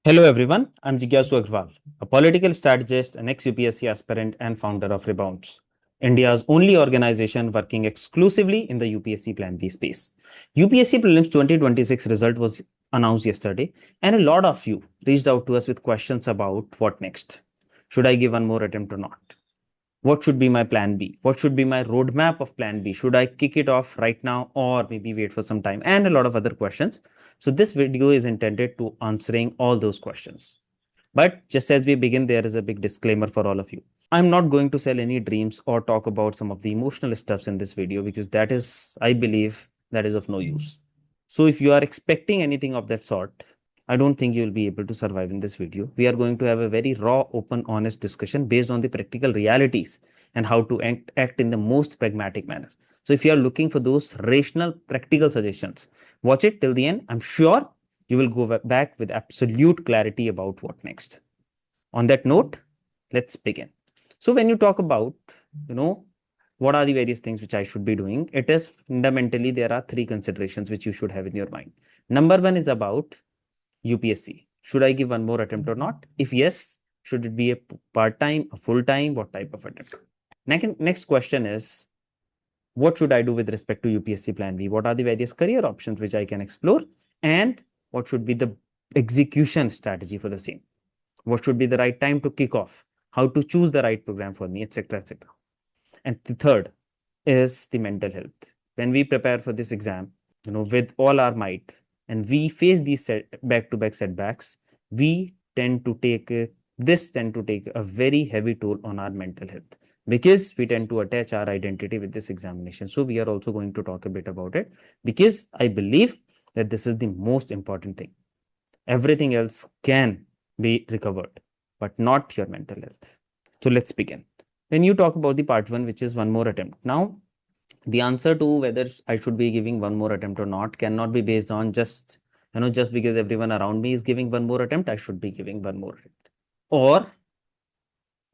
Hello everyone, I'm Jigyasu Agrawal, a political strategist, an ex-UPSC aspirant and founder of Rebounce, India's only organization working exclusively in the UPSC Plan B space. UPSC Prelims 2026 result was announced yesterday and a lot of you reached out to us with questions about what next. Should I give one more attempt or not? What should be my plan B? What should be my roadmap of plan B? Should I kick it off right now or maybe wait for some time? And a lot of other questions. So this video is intended to answering all those questions. But just as we begin, there is a big disclaimer for all of you. I'm not going to sell any dreams or talk about some of the emotional stuffs in this video because that is, I believe, that is of no use. So if you are expecting anything of that sort, I don't think you will be able to survive in this video. We are going to have a very raw, open, honest discussion based on the practical realities and how to act in the most pragmatic manner. So if you are looking for those rational, practical suggestions, watch it till the end. I'm sure you will go back with absolute clarity about what next. On that note, let's begin. So when you talk about, what are the various things which I should be doing? It is fundamentally, there are three considerations which you should have in your mind. Number one is about UPSC. Should I give one more attempt or not? If yes, should it be a part-time, a full-time, what type of attempt? Next question is, what should I do with respect to UPSC Plan B? What are the various career options which I can explore? And what should be the execution strategy for the same? What should be the right time to kick off? How to choose the right program for me, etc., etc. And the third is the mental health. When we prepare for this exam, with all our might, and we face these back-to-back setbacks, we tend to take a very heavy toll on our mental health because we tend to attach our identity with this examination. So we are also going to talk a bit about it because I believe that this is the most important thing. Everything else can be recovered, but not your mental health. So let's begin. When you talk about the part one, which is one more attempt. Now, the answer to whether I should be giving one more attempt or not cannot be based on just because everyone around me is giving one more attempt, I should be giving one more attempt. Or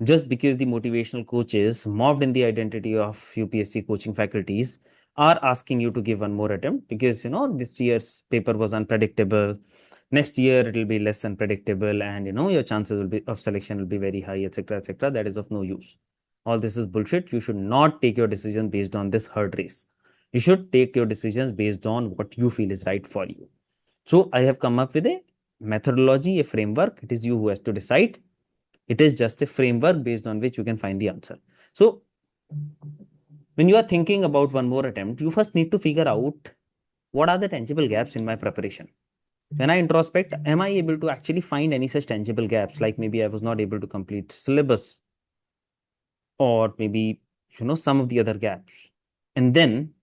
just because the motivational coaches morphed in the identity of UPSC coaching faculties are asking you to give one more attempt because this year's paper was unpredictable. Next year it will be less unpredictable, and your chances of selection will be very high, etc., etc. That is of no use. All this is bullshit. You should not take your decision based on this herd race. You should take your decisions based on what you feel is right for you. So I have come up with a methodology, a framework. It is you who has to decide. It is just a framework based on which you can find the answer. So when you are thinking about one more attempt, you first need to figure out what are the tangible gaps in my preparation. When I introspect, am I able to actually find any such tangible gaps? Like maybe I was not able to complete syllabus, or maybe some of the other gaps. And then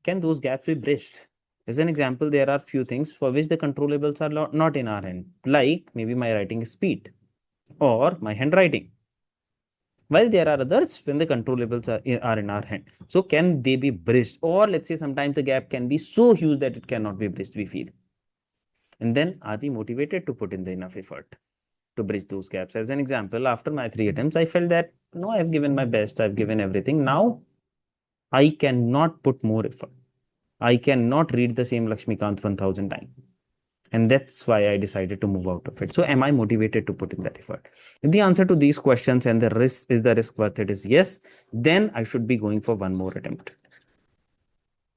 can those gaps be bridged? As an example, there are few things for which the controllables are not in our hand, like maybe my writing speed or my handwriting. While there are others when the controllables are in our hand. So can they be bridged? Or let's say sometimes the gap can be so huge that it cannot be bridged, we feel. And then are we motivated to put in the enough effort to bridge those gaps? As an example, after my 3 attempts, I felt that I've given my best, I've given everything. Now I cannot put more effort. I cannot read the same Lakshmikant 1000 times. And that's why I decided to move out of it. So am I motivated to put in that effort? If the answer to these questions and the risk worth it is yes, then I should be going for one more attempt.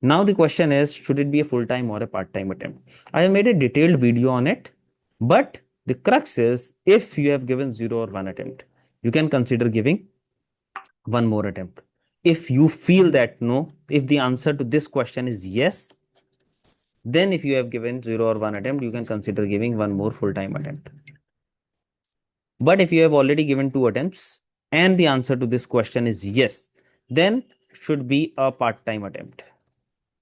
Now the question is, should it be a full-time or a part-time attempt? I have made a detailed video on it, but the crux is if you have given 0 or 1 attempt, you can consider giving one more attempt. If you feel that no, if the answer to this question is yes, then if you have given 0 or 1 attempt, you can consider giving one more full-time attempt. But if you have already given 2 attempts and the answer to this question is yes, then should be a part-time attempt.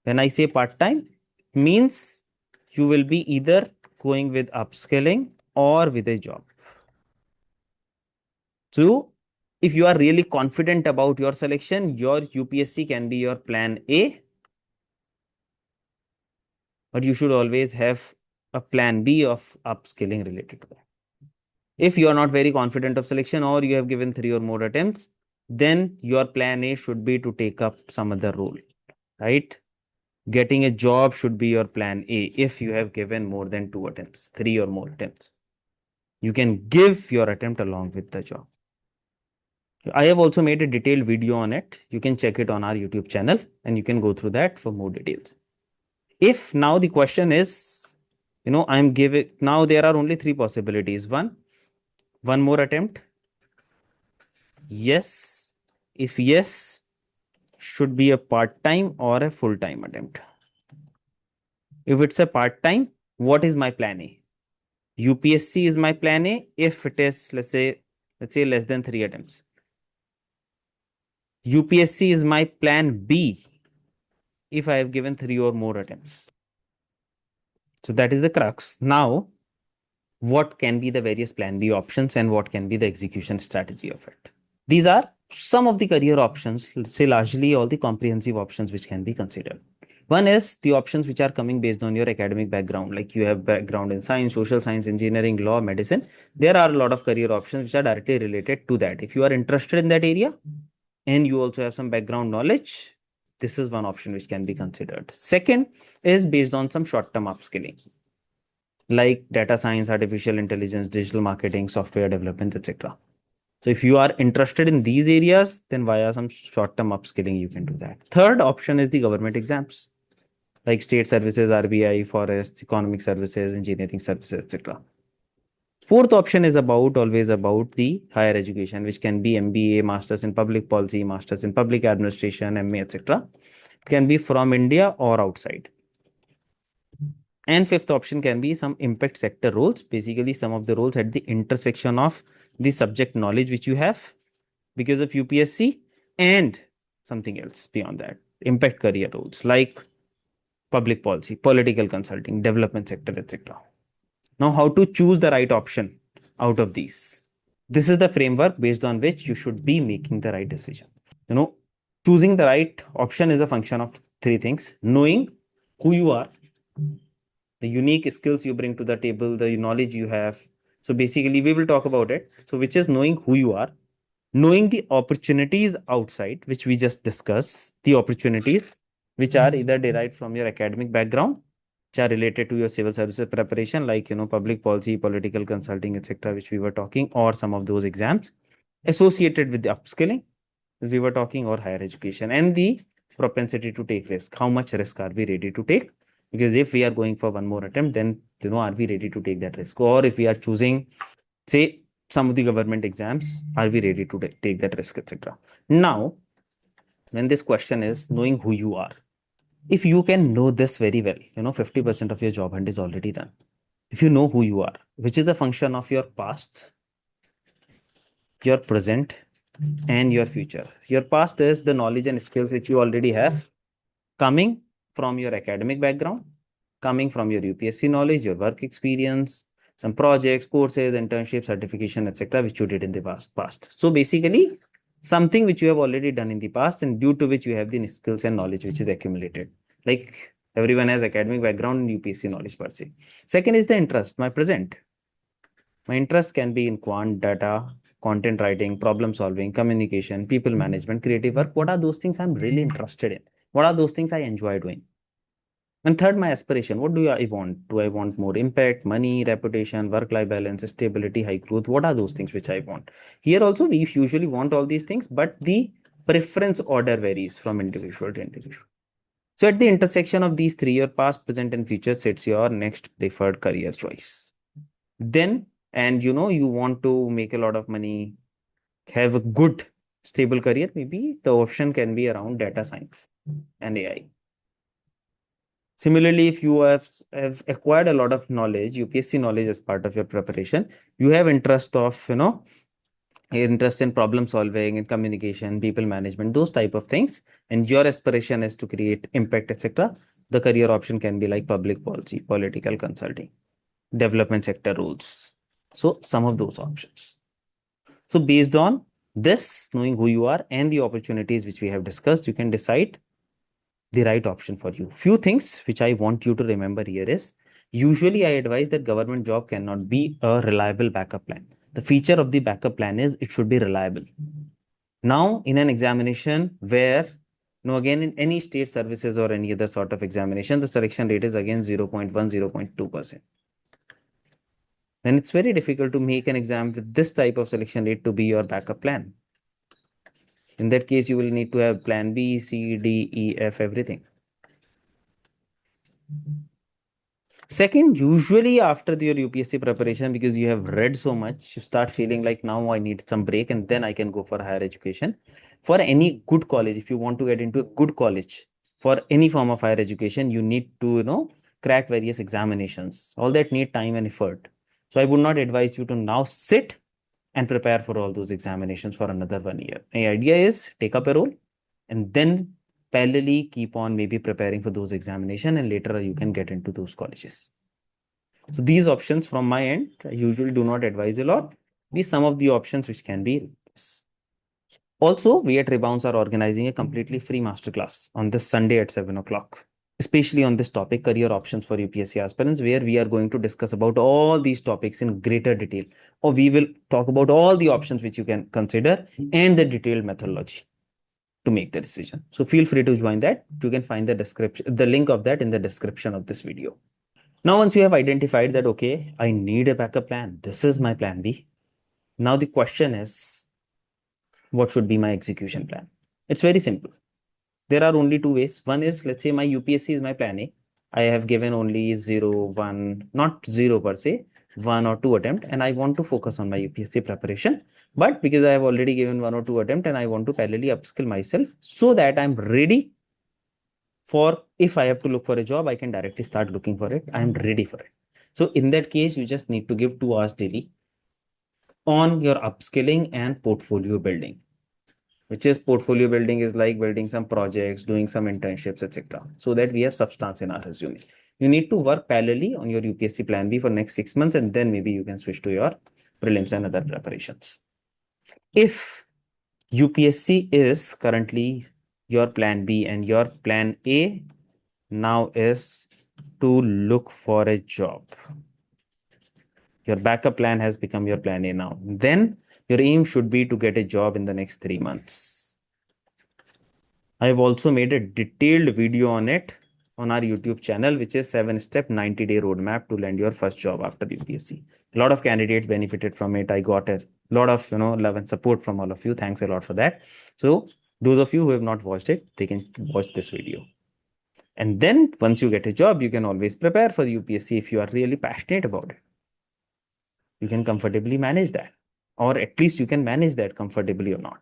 When I say part-time, means you will be either going with upskilling or with a job. So if you are really confident about your selection, your UPSC can be your plan A, but you should always have a plan B of upskilling related to that. If you are not very confident of selection or you have given 3 or more attempts, then your plan A should be to take up some other role, right? Getting a job should be your plan A if you have given more than 2 attempts, 3 or more attempts. You can give your attempt along with the job. I have also made a detailed video on it. You can check it on our YouTube channel and you can go through that for more details. If now the question is, I'm giving, now there are only three possibilities. One more attempt. Yes. If yes, should be a part-time or a full-time attempt. If it's a part-time, what is my plan A? UPSC is my plan A if it is, let's say less than 3 attempts. UPSC is my plan B if I have given 3 or more attempts. So that is the crux. Now, what can be the various plan B options and what can be the execution strategy of it? These are some of the career options, let's say largely all the comprehensive options which can be considered. One is the options which are coming based on your academic background, like you have background in science, social science, engineering, law, medicine. There are a lot of career options which are directly related to that. If you are interested in that area and you also have some background knowledge, this is one option which can be considered. Second is based on some short-term upskilling, like data science, artificial intelligence, digital marketing, software development, etc. So if you are interested in these areas, then via some short-term upskilling, you can do that. Third option is the government exams, like state services, RBI, forest, economic services, engineering services, etc. Fourth option is always about the higher education, which can be MBA, Masters in Public Policy, Masters in Public Administration, MA, etc. It can be from India or outside. And fifth option can be some impact sector roles, basically some of the roles at the intersection of the subject knowledge which you have because of UPSC and something else beyond that. Impact career roles like public policy, political consulting, development sector, etc. Now, how to choose the right option out of these? This is the framework based on which you should be making the right decision. Choosing the right option is a function of three things: knowing who you are, the unique skills you bring to the table, the knowledge you have. So basically, we will talk about it. So, which is knowing who you are, knowing the opportunities outside, which we just discussed, the opportunities which are either derived from your academic background, which are related to your civil services preparation, like public policy, political consulting, etc., which we were talking, or some of those exams associated with the upskilling, as we were talking, or higher education, and the propensity to take risk. How much risk are we ready to take? Because if we are going for one more attempt, then are we ready to take that risk? Or if we are choosing, say, some of the government exams, are we ready to take that risk, etc. Now, when this question is knowing who you are, if you can know this very well, 50% of your job hunt is already done. If you know who you are, which is a function of your past, your present, and your future. Your past is the knowledge and skills which you already have coming from your academic background, coming from your UPSC knowledge, your work experience, some projects, courses, internship, certification, etc., which you did in the past. So basically, something which you have already done in the past and due to which you have the skills and knowledge which is accumulated. Like everyone has academic background and UPSC knowledge per se. Second is the interest, my present. My interest can be in quant, data, content writing, problem solving, communication, people management, creative work. What are those things I'm really interested in? What are those things I enjoy doing? And third, my aspiration. What do I want? Do I want more impact, money, reputation, work-life balance, stability, high growth? What are those things which I want? Here also, we usually want all these things, but the preference order varies from individual to individual. So at the intersection of these three, your past, present, and future sets your next preferred career choice. Then, and you want to make a lot of money, have a good, stable career, maybe the option can be around data science and AI. Similarly, if you have acquired a lot of knowledge, UPSC knowledge as part of your preparation, you have interest in problem solving and communication, people management, those type of things, and your aspiration is to create impact, etc. The career option can be like public policy, political consulting, development sector roles. So some of those options. So based on this, knowing who you are and the opportunities which we have discussed, you can decide the right option for you. Few things which I want you to remember here is, usually I advise that government job cannot be a reliable backup plan. The feature of the backup plan is it should be reliable. Now, in an examination where, again, in any state services or any other sort of examination, the selection rate is again 0.1, 0.2%. then it's very difficult to make an exam with this type of selection rate to be your backup plan. In that case, you will need to have plan B, C, D, E, F, everything. Second, usually after your UPSC preparation, because you have read so much, you start feeling like now I need some break and then I can go for higher education. For any good college, if you want to get into a good college for any form of higher education, you need to, crack various examinations. All that need time and effort. So I would not advise you to now sit and prepare for all those examinations for another 1 year. The idea is take up a role and then parallelly keep on maybe preparing for those examination, and later you can get into those colleges. So these options from my end, I usually do not advise a lot. These some of the options which can be. Also, we at Rebounce are organizing a completely free masterclass on this Sunday at 7 o'clock, especially on this topic, career options for UPSC aspirants, where we are going to discuss about all these topics in greater detail, or we will talk about all the options which you can consider and the detailed methodology to make the decision. So feel free to join that. You can find the link of that in the description of this video. Now, once you have identified that, okay, I need a backup plan, this is my plan B. Now the question is, what should be my execution plan? It's very simple. There are only two ways. One is, let's say my UPSC is my plan A. I have given only 0, 1, not 0 per se, 1 or 2 attempt, and I want to focus on my UPSC preparation. But because I have already given 1 or 2 attempt and I want to parallelly upskill myself so that I'm ready for, if I have to look for a job, I can directly start looking for it. I'm ready for it. So in that case, you just need to give 2 hours daily on your upskilling and portfolio building. Which is portfolio building is like building some projects, doing some internships, etc. So that we have substance in our resume. You need to work parallelly on your UPSC plan B for next 6 months, and then maybe you can switch to your prelims and other preparations. If UPSC is currently your plan B and your plan A now is to look for a job. Your backup plan has become your plan A now. Then your aim should be to get a job in the next 3 months. I've also made a detailed video on it on our YouTube channel, which is 7-step 90-day roadmap to land your first job after UPSC. A lot of candidates benefited from it. I got a lot of love and support from all of you. Thanks a lot for that. So those of you who have not watched it, they can watch this video. And then once you get a job, you can always prepare for the UPSC if you are really passionate about it. You can comfortably manage that, or at least you can manage that comfortably or not.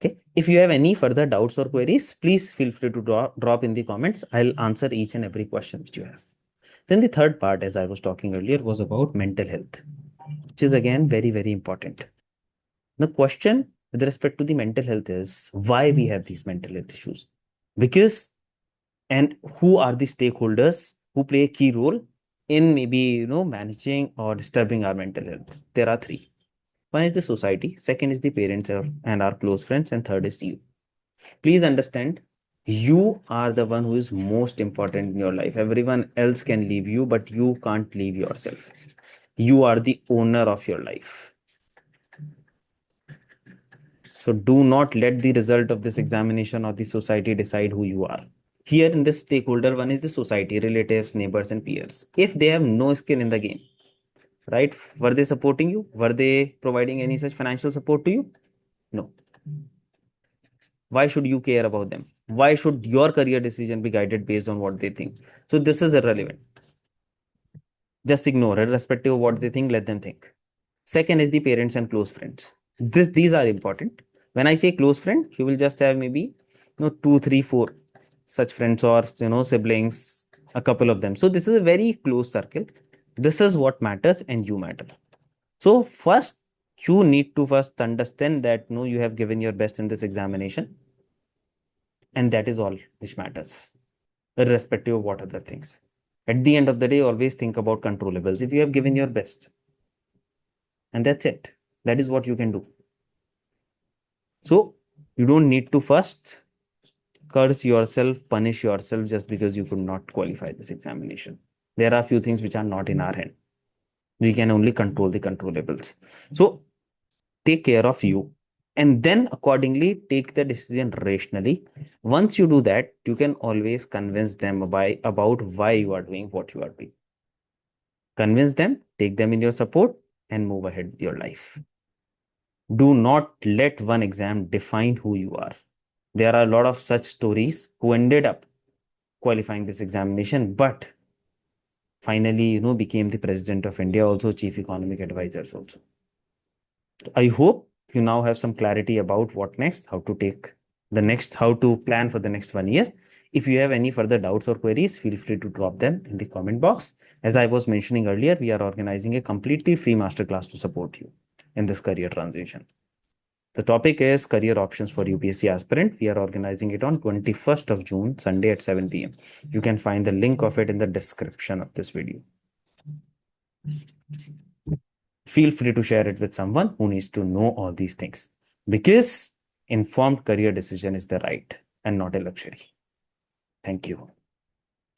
Okay. If you have any further doubts or queries, please feel free to drop in the comments. I'll answer each and every question which you have. Then the third part, as I was talking earlier, was about mental health, which is again very, very important. The question with respect to the mental health is why we have these mental health issues. Because, and who are the stakeholders who play a key role in maybe, managing or disturbing our mental health? There are three. One is the society, second is the parents and our close friends, and third is you. Please understand, you are the one who is most important in your life. Everyone else can leave you, but you can't leave yourself. You are the owner of your life. So do not let the result of this examination or the society decide who you are. Here in this stakeholder, one is the society, relatives, neighbors, and peers. If they have no skin in the game, right? Were they supporting you? Were they providing any such financial support to you? No. Why should you care about them? Why should your career decision be guided based on what they think? So this is irrelevant. Just ignore it, irrespective of what they think, let them think. Second is the parents and close friends. These are important. When I say close friend, you will just have maybe 2, 3, 4 such friends, or siblings, a couple of them. So this is a very close circle. This is what matters, and you matter. So first, you need to first understand that you have given your best in this examination, and that is all which matters, irrespective of what other things. At the end of the day, always think about controllables. If you have given your best, and that's it, that is what you can do. So you don't need to first curse yourself, punish yourself just because you could not qualify this examination. There are a few things which are not in our hand. We can only control the controllables. So take care of you, and then accordingly take the decision rationally. Once you do that, you can always convince them about why you are doing what you are doing. Convince them, take them in your support, and move ahead with your life. Do not let one exam define who you are. There are a lot of such stories who ended up qualifying this examination, but finally, became the president of India, also chief economic advisors also. I hope you now have some clarity about what next, how to plan for the next 1 year. If you have any further doubts or queries, feel free to drop them in the comment box. As I was mentioning earlier, we are organizing a completely free masterclass to support you in this career transition. The topic is career options for UPSC aspirant. We are organizing it on 21st of June, Sunday at 7 p.m. You can find the link of it in the description of this video. Feel free to share it with someone who needs to know all these things, because informed career decision is the right and not a luxury. Thank you.